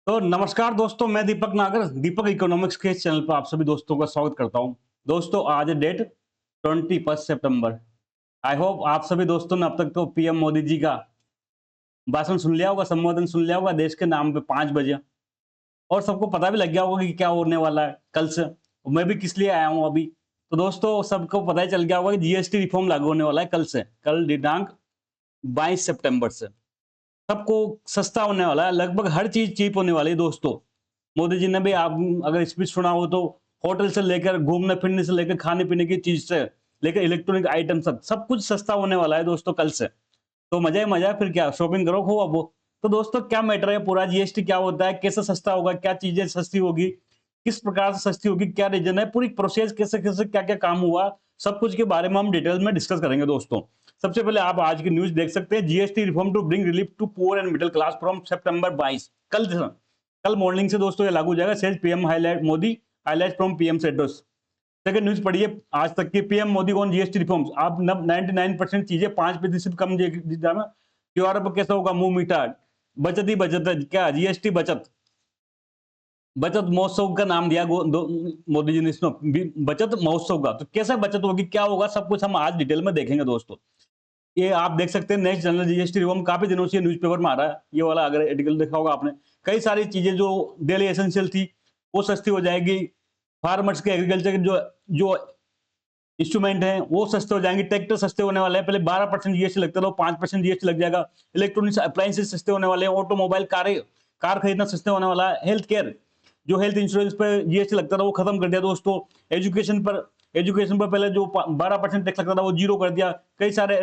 तो नमस्कार दोस्तों, मैं दीपक नागर दीपक इकोनॉमिक्स के इस चैनल पर आप सभी दोस्तों का स्वागत करता हूं। दोस्तों, आज है डेट 21 सितंबर। आई होप आप सभी दोस्तों ने अब तक तो पीएम मोदी जी का भाषण सुन लिया होगा, संबोधन सुन लिया होगा देश के नाम पे 5 बजे, और सबको पता भी लग गया होगा कि क्या होने वाला है कल से। मैं भी किस लिए आया हूं अभी। तो दोस्तों, सबको पता ही चल गया होगा कि जीएसटी रिफॉर्म लागू होने वाला है कल से, कल दिनांक 22 सितंबर से। सबको सस्ता होने वाला है, लगभग हर चीज चीप होने वाली है दोस्तों। मोदी जी ने भी, आप अगर स्पीच सुना हो तो, होटल से लेकर घूमने फिरने से लेकर खाने पीने की चीज से लेकर इलेक्ट्रॉनिक आइटम सब सब कुछ सस्ता होने वाला है दोस्तों कल से। तो मजा ही मजा है, फिर क्या, शॉपिंग करो खूब अब वो। तो दोस्तों, क्या मैटर है पूरा, जीएसटी क्या होता है, कैसे सस्ता होगा, क्या चीजें सस्ती होगी, किस प्रकार से सस्ती होगी, क्या रीजन है, पूरी प्रोसेस कैसे कैसे क्या क्या काम हुआ, सब कुछ के बारे में हम डिटेल में डिस्कस करेंगे दोस्तों। सबसे पहले आप आज की न्यूज देख सकते हैं, GST reform to bring relief to poor and middle class from सितंबर 22। कल मॉर्निंग से दोस्तों ये लागू हो जाएगा। Says PM highlight Modi, highlight from PM sectors. Second news पढ़िए आज तक की, PM Modi on GST reforms. आप 99% चीजें 5% कम में, त्योहार पर कैसा होगा, मुंह मीठा, बचत ही बचत है, क्या जीएसटी बचत, बचत महोत्सव का नाम दिया मोदी जी ने इसमें बचत महोत्सव का। तो कैसे बचत होगी, क्या होगा, सब कुछ हम आज डिटेल में देखेंगे दोस्तों। ये आप देख सकते हैं, नेक्स्ट जनरल जीएसटी रिफॉर्म काफी दिनों से न्यूज़पेपर में आ रहा है, ये वाला अगर आर्टिकल देखा होगा आपने। कई सारी चीजें जो डेली एसेंशियल थी वो सस्ती हो जाएगी। फार्मर्स के एग्रीकल्चर के जो जो इंस्ट्रूमेंट हैं वो सस्ते हो जाएंगे। ट्रैक्टर सस्ते होने वाले हैं, पहले 12% जीएसटी लगता था, 5% जीएसटी लग जाएगा। इलेक्ट्रॉनिक्स अप्लायंसेस सस्ते होने वाले हैं। ऑटोमोबाइल कार खरीदना सस्ते होने वाला है। हेल्थ केयर, जो हेल्थ इंश्योरेंस पर जीएसटी लगता था वो खत्म कर दिया दोस्तों। एजुकेशन पर पहले जो 12% टैक्स लगता था वो जीरो कर दिया। कई सारे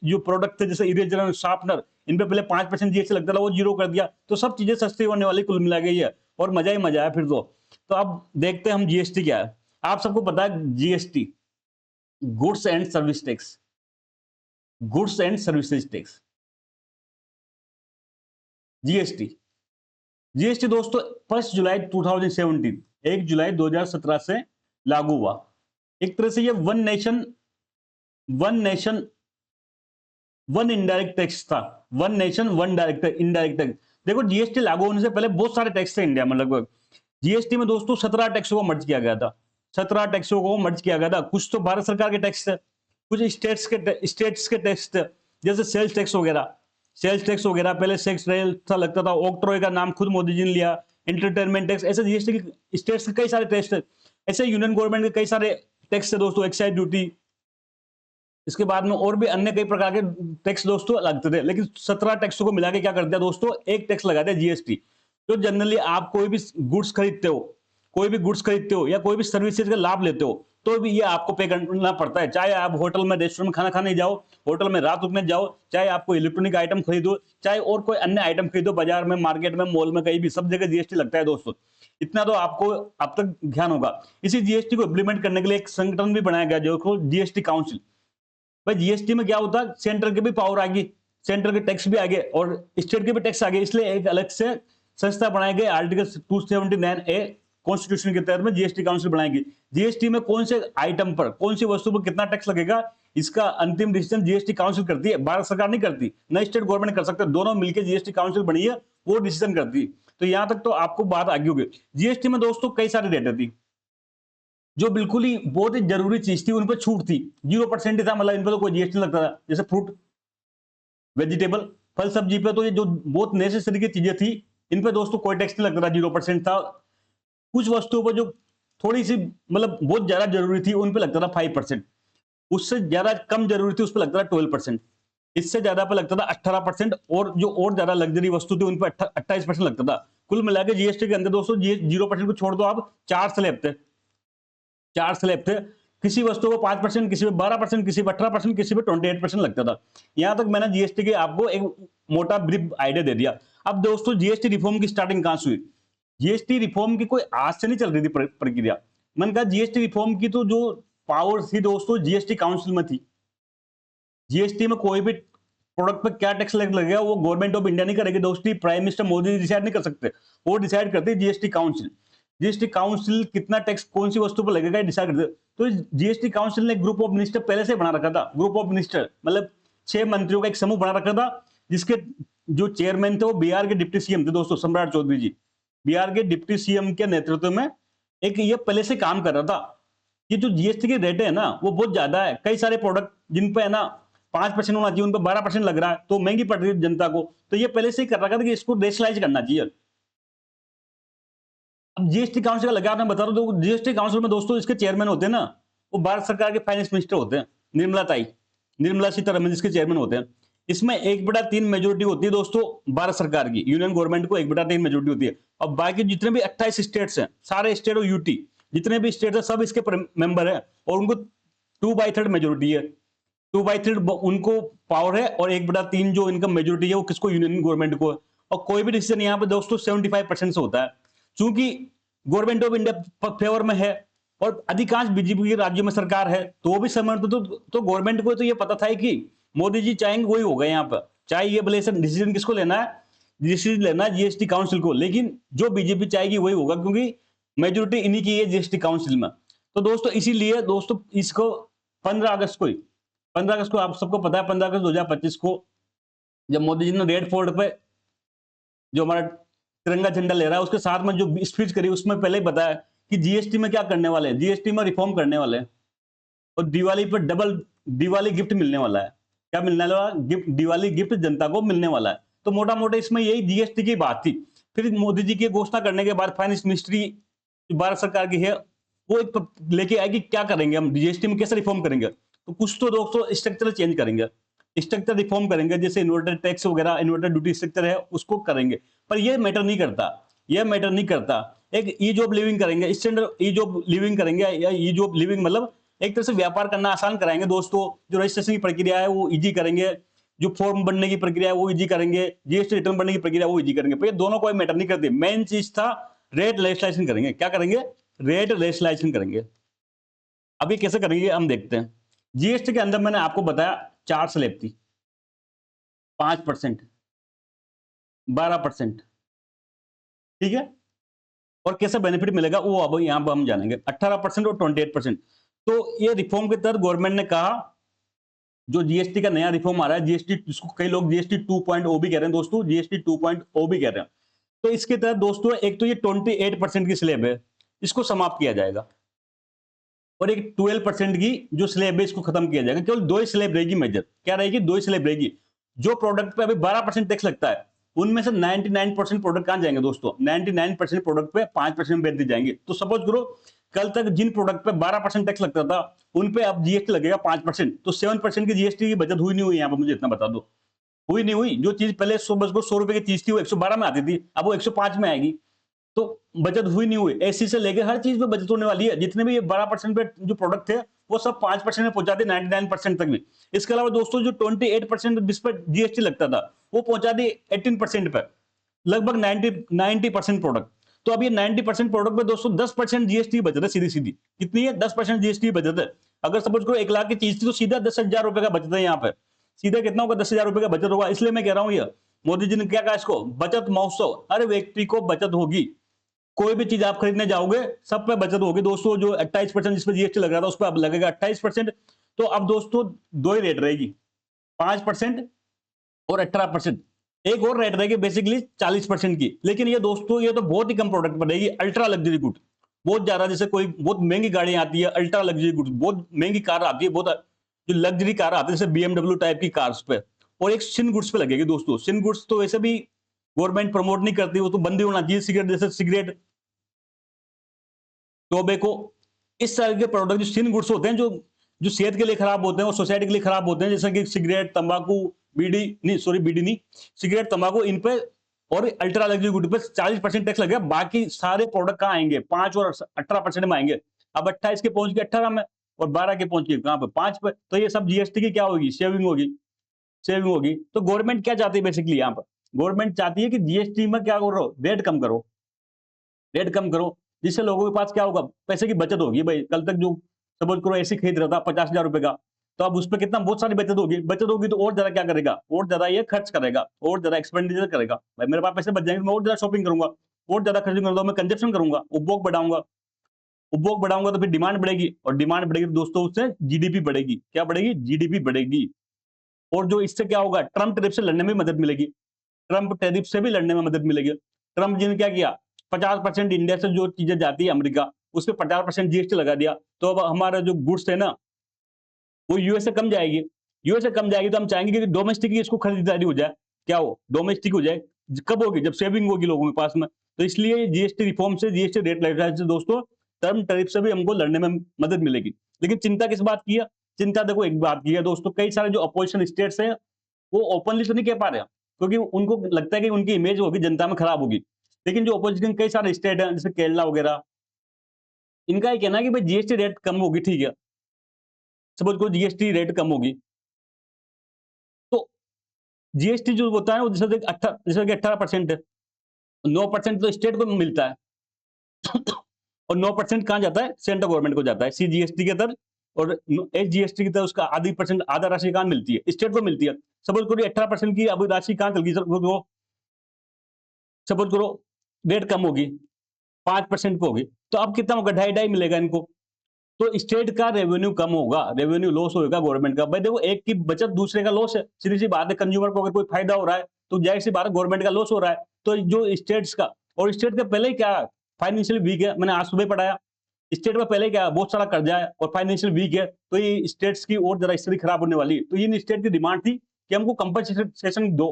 जो प्रोडक्ट थे जैसे इरेजर, शार्पनर, इन पे पहले 5% जीएसटी लगता था वो जीरो कर दिया। तो सब चीजें सस्ती होने वाली कुल मिला गई है, और मजा ही मजा है फिर तो अब देखते हैं हम जीएसटी क्या है। आप सबको पता है GST, goods and service tax, goods and services tax, GST. GST दोस्तों 1 जुलाई 2017, 1 जुलाई 2017 से लागू हुआ। एक तरह से ये one nation one indirect tax था। One nation one direct indirect tax. देखो, जीएसटी लागू होने से पहले बहुत सारे टैक्स थे इंडिया में। लगभग जीएसटी में दोस्तों 17 टैक्सों को मर्ज किया गया था। 17 टैक्सों को मर्ज किया गया था। कुछ तो भारत सरकार के टैक्स थे, कुछ स्टेट्स के टैक्स थे, जैसे सेल्स टैक्स वगैरह पहले सेक्स रेल था लगता था। ऑक्ट्रॉय का नाम खुद मोदी जी ने लिया। एंटरटेनमेंट टैक्स, ऐसे जीएसटी के स्टेट्स के कई सारे टैक्स थे। ऐसे यूनियन गवर्नमेंट के कई सारे टैक्स थे दोस्तों, एक्साइज ड्यूटी। इसके बाद में और भी अन्य कई प्रकार के टैक्स दोस्तों लगते थे, लेकिन 17 टैक्सों को मिला के क्या कर दिया दोस्तों, एक टैक्स लगा दिया जीएसटी। तो जनरली आप कोई भी गुड्स खरीदते हो या कोई भी सर्विसेज का लाभ लेते हो, तो भी ये आपको पे करना पड़ता है। चाहे आप होटल में, रेस्टोरेंट में खाना खाने जाओ, होटल में रात रुकने जाओ, चाहे आपको इलेक्ट्रॉनिक आइटम खरीदो, चाहे और कोई अन्य आइटम खरीदो, बाजार में, मार्केट में, मॉल में, कहीं भी, सब जगह जीएसटी लगता है दोस्तों। इतना तो आपको अब तक ध्यान होगा। इसी जीएसटी को इम्प्लीमेंट करने के लिए एक संगठन भी बनाया गया, जो जीएसटी काउंसिल। भाई, जीएसटी में क्या होता है, सेंटर के भी पावर आ गई, सेंटर के टैक्स भी आ गए और स्टेट के भी टैक्स आ गए, इसलिए एक अलग से संस्था बनाई गई। आर्टिकल 279A कॉन्स्टिट्यूशन के तहत में जीएसटी काउंसिल बनाएगी। जीएसटी में कौन से आइटम पर, कौन सी वस्तु पर कितना टैक्स लगेगा, इसका अंतिम डिसीजन जीएसटी काउंसिल करती है, भारत सरकार नहीं करती, न स्टेट गवर्नमेंट कर सकते। दोनों मिलकर जीएसटी काउंसिल बनी है, वो डिसीजन करती है। तो यहां तक तो आपको बात आगे होगी। जीएसटी में दोस्तों कई सारी रेट थी, जो बिल्कुल ही बहुत ही जरूरी चीज थी, उन पर छूट थी। 0% ही था, मतलब इन पर तो कोई जीएसटी लगता था। जैसे फ्रूट, वेजिटेबल, फल सब्जी पे तो ये जो बहुत नेसेसरी की चीजें थी, इन पे दोस्तों कोई टैक्स नहीं लगता था, 0% था। कुछ वस्तुओं पर जो थोड़ी सी मतलब बहुत ज्यादा जरूरी थी, उन पे लगता था 5%। उससे ज्यादा कम जरूरी थी, उस पर लगता था 12%। इससे ज्यादा पे लगता था 18%, और जो और ज्यादा लग्जरी वस्तु थी उन पर 28% लगता था। कुल मिलाकर जीएसटी के अंदर दोस्तों 0% को छोड़ दो आप, 4 स्लैब थे। किसी वस्तु को 5%, किसी पे 12%, किसी पे 18%, किसी पे 28% लगता था। यहां तक मैंने जीएसटी के आपको एक मोटा ब्रीफ आइडिया दे दिया। अब दोस्तों, जीएसटी रिफॉर्म की स्टार्टिंग कहां से हुई। जीएसटी रिफॉर्म की कोई आज से नहीं चल रही थी प्रक्रिया। मैंने कहा जीएसटी रिफॉर्म की तो जो पावर थी दोस्तों, जीएसटी काउंसिल में थी। जीएसटी में कोई भी प्रोडक्ट पर क्या टैक्स लगेगा वो गवर्नमेंट ऑफ इंडिया नहीं करेगी दोस्ती, प्राइम मिनिस्टर मोदी डिसाइड नहीं कर सकते, वो डिसाइड करती है जीएसटी काउंसिल। जीएसटी काउंसिल कितना टैक्स कौन सी वस्तु पर लगेगा डिसाइड करते। तो जीएसटी काउंसिल ने ग्रुप ऑफ मिनिस्टर पहले से बना रखा था। ग्रुप ऑफ मिनिस्टर मतलब 6 मंत्रियों का एक समूह बना रखा था, जिसके जो चेयरमैन थे वो बिहार के डिप्टी सीएम थे दोस्तों, सम्राट चौधरी जी। बिहार के डिप्टी सीएम के नेतृत्व में एक ये पहले से काम कर रहा था। ये जो जीएसटी की रेट है ना वो बहुत ज्यादा है। कई सारे प्रोडक्ट जिन पे है ना 5% होना चाहिए उन पे 12% लग रहा है, तो महंगी पड़ रही है जनता को। तो ये पहले से ही कर रखा था कि इसको रेशनलाइज करना चाहिए। अब जीएसटी काउंसिल का लगा, मैं बता रहा हूँ, जीएसटी काउंसिल में दोस्तों इसके चेयरमैन होते हैं ना, वो भारत सरकार के फाइनेंस मिनिस्टर होते हैं, निर्मला सीतारमण जिसके चेयरमैन होते हैं। इसमें 1/3 मेजोरिटी होती है दोस्तों भारत सरकार की, यूनियन गवर्नमेंट को 1/3 मेजोरिटी होती है। और बाकी जितने भी 28 स्टेट्स हैं, सारे स्टेट और यूटी जितने भी स्टेट है सब इसके मेंबर है, और उनको 2/3 मेजोरिटी है। 2/3 उनको पावर है, और 1/3 जो इनका मेजोरिटी है वो किसको, यूनियन गवर्नमेंट को है। और कोई भी डिसीजन यहाँ पे दोस्तों 75% से होता है, चूंकि गवर्नमेंट ऑफ इंडिया फेवर में है और अधिकांश बीजेपी के राज्यों में सरकार है, तो वो भी समर्थ तो गवर्नमेंट को तो ये पता था कि मोदी जी चाहेंगे वही होगा यहाँ पर, चाहे ये भले डिसीजन किसको लेना है, डिसीजन लेना है जीएसटी काउंसिल को, लेकिन जो बीजेपी चाहेगी वही होगा, क्योंकि मेजोरिटी इन्हीं की है जीएसटी काउंसिल में। तो दोस्तों इसीलिए दोस्तों इसको 15 अगस्त को आप सबको पता है, 15 अगस्त 2025 को जब मोदी जी ने रेड फोर्ट पे जो हमारा तिरंगा झंडा ले रहा है उसके साथ में जो स्पीच करी, उसमें पहले ही बताया कि जीएसटी में क्या करने वाले हैं, जीएसटी में रिफॉर्म करने वाले हैं, और दिवाली पर डबल दिवाली गिफ्ट मिलने वाला है। क्या मिलने वाला गिफ्ट? दिवाली गिफ्ट जनता को मिलने वाला है। तो मोटा मोटा इसमें यही जीएसटी की बात थी। फिर मोदी जी की घोषणा करने के बाद फाइनेंस मिनिस्ट्री भारत सरकार की है, वो एक लेके आएगी क्या करेंगे हम जीएसटी में, कैसे रिफॉर्म करेंगे। तो कुछ तो दोस्तों स्ट्रक्चर चेंज करेंगे, स्ट्रक्चर रिफॉर्म करेंगे, जैसे इन्वर्टर टैक्स वगैरह, इन्वर्टर ड्यूटी स्ट्रक्चर है उसको करेंगे। पर ये मैटर नहीं करता, ये मैटर नहीं करता। एक ई जॉब लिविंग करेंगे, स्टैंडर्ड ई जॉब लिविंग करेंगे, या ई जॉब लिविंग मतलब एक तरह से व्यापार करना आसान कराएंगे दोस्तों। जो रजिस्ट्रेशन की प्रक्रिया है वो इजी करेंगे, जो फॉर्म बनने की प्रक्रिया है वो इजी करेंगे, जीएसटी रिटर्न बनने की प्रक्रिया वो इजी करेंगे। पर ये दोनों कोई मैटर नहीं करती, मेन चीज था रेट लेजिस्लेशन करेंगे। क्या करेंगे? रेट लेजिस्लेशन करेंगे। अब ये कैसे करेंगे हम देखते हैं। जीएसटी के अंदर मैंने आपको बताया 4 स्लैब थी, 5%, 12%, ठीक है। और कैसे बेनिफिट मिलेगा वो अब यहां पर हम जानेंगे, 18% और 28%। तो ये रिफॉर्म के तहत गवर्नमेंट ने कहा, जो जीएसटी का नया रिफॉर्म आ रहा है, जीएसटी जिसको कई लोग जीएसटी 2.0 भी कह रहे हैं दोस्तों, जीएसटी 2.0 भी कह रहे हैं। तो इसके तहत दोस्तों एक तो ये 28% की स्लैब है, इसको समाप्त किया जाएगा, और एक 12% की जो स्लैब है इसको खत्म किया जाएगा। केवल 2 ही स्लैब रहेगी मेजर। क्या रहेगी? 2 ही स्लैब रहेगी। जो प्रोडक्ट पे अभी 12% टैक्स लगता है, उनमें से 99% प्रोडक्ट कहां जाएंगे दोस्तों? 99% प्रोडक्ट पे 5% बेच दी जाएंगे। तो सपोज करो कल तक जिन प्रोडक्ट पे 12% टैक्स लगता था, उन पे अब जीएसटी लगेगा 5%, तो 7% की जीएसटी की बचत हुई नहीं हुई? यहाँ पर मुझे इतना बता दो, हुई नहीं हुई? जो चीज पहले 100 रुपए की चीज थी वो 112 में आती थी, अब वो 105 में आएगी। तो बचत हुई नहीं हुई? एसी से लेके हर चीज पे बचत होने वाली है। जितने भी ये 12% पे जो प्रोडक्ट थे वो सब 5% में पहुंचा दी 99% तक भी। इसके अलावा दोस्तों जो 28% जिस पर जीएसटी लगता था वो पहुंचा दी 18% पे, लगभग 90% प्रोडक्ट। तो अब ये 90% प्रोडक्ट पे दोस्तों 10% जीएसटी बचत है, सीधी सीधी। कितनी है? 10% जीएसटी बचत है। अगर सपोज करो 1 लाख की चीज थी तो सीधा 10,000 रुपए का बचत है यहाँ पे। सीधा कितना होगा? 10,000 रुपए का बचत होगा। इसलिए मैं कह रहा हूँ, ये मोदी जी ने क्या कहा इसको, बचत महोत्सव। हर व्यक्ति को बचत होगी। कोई भी चीज आप खरीदने जाओगे सब पे बचत होगी दोस्तों। जो 28% जिस पर जीएसटी लग रहा था उस पर अब लगेगा 28%। तो अब दोस्तों 2 ही रेट रहेगी, 5% और 18%। एक और रेट रहेगी बेसिकली 40% की। लेकिन ये दोस्तों ये तो बहुत ही कम प्रोडक्ट पर रहेगी। अल्ट्रा लग्जरी गुड, बहुत ज्यादा, जैसे कोई बहुत महंगी गाड़ी आती है अल्ट्रा लग्जरी गुड, बहुत महंगी कार आती है, बहुत जो लग्जरी कार आती है जैसे बीएमडब्ल्यू टाइप की कार्स पे, और एक सिन गुड्स पे लगेगी दोस्तों। सिन गुड्स तो वैसे भी गवर्नमेंट प्रमोट नहीं करती, वो तो बंदी होना चाहिए। सिगरेट जैसे सिगरेट, टोबैको, इस तरह के प्रोडक्ट जो सिन गुड्स होते हैं, जो सेहत के लिए खराब होते हैं और सोसाइटी के लिए खराब होते हैं, जैसे कि सिगरेट, तंबाकू, बीड़ी नहीं, सॉरी बीड़ी नहीं, सिगरेट, तंबाकू, इन पे और अल्ट्रा लग्जरी गुड पे 40% टैक्स लगेगा। बाकी सारे प्रोडक्ट कहाँ आएंगे? 5 और 18% में आएंगे। अब 28 के पहुंच के 18 में, और 12 के पहुंच के कहां पे? 5 पे। तो ये सब जीएसटी की क्या होगी? सेविंग होगी, सेविंग होगी। तो गवर्नमेंट क्या चाहती है बेसिकली यहाँ पर? गवर्नमेंट चाहती है कि जीएसटी में क्या करो, रेट कम करो, रेट कम करो, जिससे लोगों के पास क्या होगा? पैसे की बचत होगी। भाई कल तक जो सपोज करो एसी खरीद रहा था 50,000 रुपए का, तो अब उस पर कितना, बहुत सारी बचत होगी। बचत होगी तो और ज्यादा क्या करेगा? और ज्यादा ये खर्च करेगा, और ज्यादा एक्सपेंडिचर करेगा। भाई मेरे पास पैसे बच जाएंगे, मैं और ज्यादा शॉपिंग करूंगा, और ज्यादा खर्च करूंगा, मैं कंजप्शन करूंगा, उपभोग बढ़ाऊंगा। उपभोग बढ़ाऊंगा तो फिर डिमांड बढ़ेगी, और डिमांड बढ़ेगी तो दोस्तों उससे जीडीपी बढ़ेगी। क्या बढ़ेगी? जीडीपी बढ़ेगी। और जो इससे क्या होगा? ट्रम्प टैरिफ से लड़ने में मदद मिलेगी, ट्रम्प टैरिफ से भी लड़ने में मदद मिलेगी। ट्रम्प जी ने क्या किया? 50% इंडिया से जो चीजें जाती है अमेरिका, उस पर 50% जीएसटी लगा दिया, तो अब हमारा जो गुड्स है ना, वो यूएस से कम जाएगी। यूएस से कम जाएगी तो हम चाहेंगे कि डोमेस्टिक ही इसको खरीदारी हो जाए। क्या हो? डोमेस्टिक हो जाए। कब होगी? जब सेविंग होगी लोगों के पास में। तो इसलिए जीएसटी रिफॉर्म से, जीएसटी रेट लाइफस्टाइल से दोस्तों, टर्म टैरिफ से भी हमको लड़ने में मदद मिलेगी। लेकिन चिंता किस बात की है? चिंता देखो एक बात की है दोस्तों, कई सारे जो अपोजिशन स्टेट्स हैं, वो ओपनली तो नहीं कह पा रहे हैं, क्योंकि उनको लगता है कि उनकी इमेज होगी जनता में खराब होगी। लेकिन जो अपोजिशन कई सारे स्टेट हैं, जैसे केरला वगैरह, इनका ये कहना है कि भाई जीएसटी रेट कम होगी, ठीक है। सपोज को जीएसटी रेट कम होगी, तो जीएसटी जो होता है वो जैसे कि 18% है, 9% तो स्टेट को मिलता है और 9% कहाँ जाता है? सेंट्रल गवर्नमेंट को जाता है सीजीएसटी के दर, और एसजीएसटी की तरह उसका आधी परसेंट, आधा राशि कहाँ मिलती है? स्टेट को मिलती है। सपोज करो 18% की अब राशि कहाँ चल गई? सपोज करो रेट कम होगी, 5% पे होगी, तो अब कितना होगा? 2.5 मिलेगा इनको। तो स्टेट का रेवेन्यू कम होगा, रेवेन्यू लॉस होगा गवर्नमेंट का। भाई देखो, एक की बचत दूसरे का लॉस है, सीधी सी बात है। कंज्यूमर को अगर कोई फायदा हो रहा है तो जाहिर सी बात है गवर्नमेंट का लॉस हो रहा है। तो जो स्टेट्स का, और स्टेट का पहले ही क्या फाइनेंशियल वीक है, मैंने आज सुबह पढ़ाया, स्टेट में पहले क्या बहुत सारा कर्जा है और फाइनेंशियल वीक है, तो ये स्टेट्स की और जरा स्थिति खराब होने वाली है। तो इन स्टेट की डिमांड थी कि हमको कंपनसेशन दो।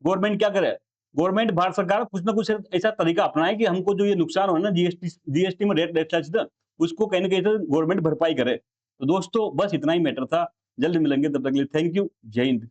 गवर्नमेंट क्या करे? गवर्नमेंट, भारत सरकार कुछ ना कुछ ऐसा तरीका अपनाए कि हमको जो ये नुकसान हो ना जीएसटी में रेट उसको कहीं ना कहीं से गवर्नमेंट भरपाई करे। तो दोस्तों बस इतना ही मैटर था। जल्द मिलेंगे, तब तक के लिए थैंक यू। जय हिंद।